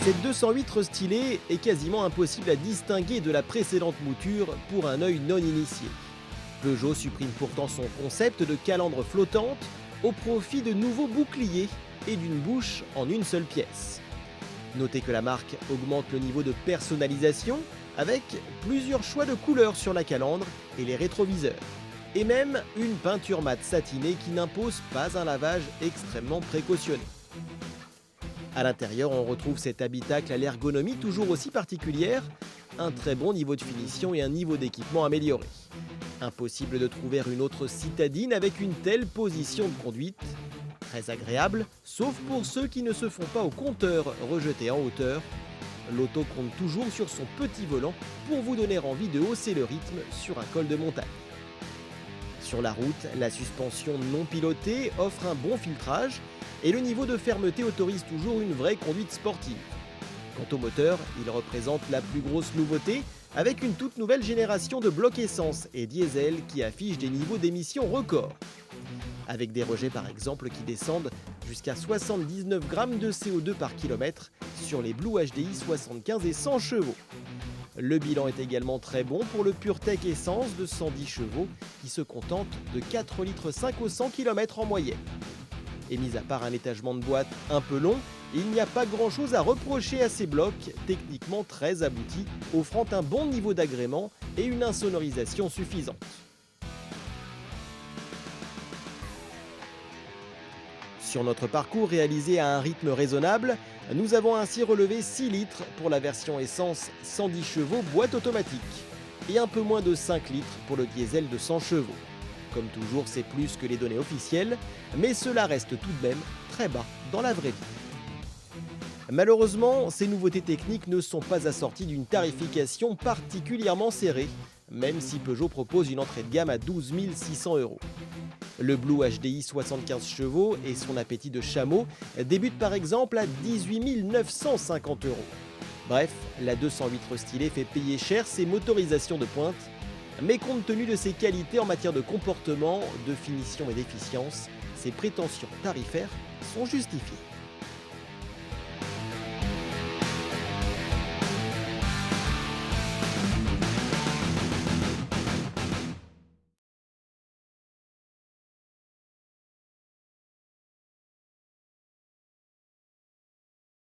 Cette 208 restylée est quasiment impossible à distinguer de la précédente mouture pour un œil non initié. Peugeot supprime pourtant son concept de calandre flottante au profit de nouveaux boucliers et d'une bouche en une seule pièce. Notez que la marque augmente le niveau de personnalisation avec plusieurs choix de couleurs sur la calandre et les rétroviseurs, et même une peinture mate satinée qui n'impose pas un lavage extrêmement précautionné. À l'intérieur, on retrouve cet habitacle à l'ergonomie toujours aussi particulière, un très bon niveau de finition et un niveau d'équipement amélioré. Impossible de trouver une autre citadine avec une telle position de conduite. Très agréable, sauf pour ceux qui ne se font pas au compteur rejeté en hauteur. L'auto compte toujours sur son petit volant pour vous donner envie de hausser le rythme sur un col de montagne. Sur la route, la suspension non pilotée offre un bon filtrage et le niveau de fermeté autorise toujours une vraie conduite sportive. Quant au moteur, il représente la plus grosse nouveauté avec une toute nouvelle génération de blocs essence et diesel qui affiche des niveaux d'émissions records. Avec des rejets par exemple qui descendent jusqu'à 79 grammes de CO2 par kilomètre sur les Blue HDI 75 et 100 chevaux. Le bilan est également très bon pour le PureTech Essence de 110 chevaux qui se contente de 4,5 litres au 100 km en moyenne. Et mis à part un étagement de boîte un peu long, il n'y a pas grand chose à reprocher à ces blocs, techniquement très aboutis, offrant un bon niveau d'agrément et une insonorisation suffisante. Sur notre parcours réalisé à un rythme raisonnable, nous avons ainsi relevé 6 litres pour la version essence 110 chevaux boîte automatique et un peu moins de 5 litres pour le diesel de 100 chevaux. Comme toujours, c'est plus que les données officielles, mais cela reste tout de même très bas dans la vraie vie. Malheureusement, ces nouveautés techniques ne sont pas assorties d'une tarification particulièrement serrée, même si Peugeot propose une entrée de gamme à 12 600 €. Le Blue HDI 75 chevaux et son appétit de chameau débutent par exemple à 18 950 €. Bref, la 208 restylée fait payer cher ses motorisations de pointe, mais compte tenu de ses qualités en matière de comportement, de finition et d'efficience, ses prétentions tarifaires sont justifiées.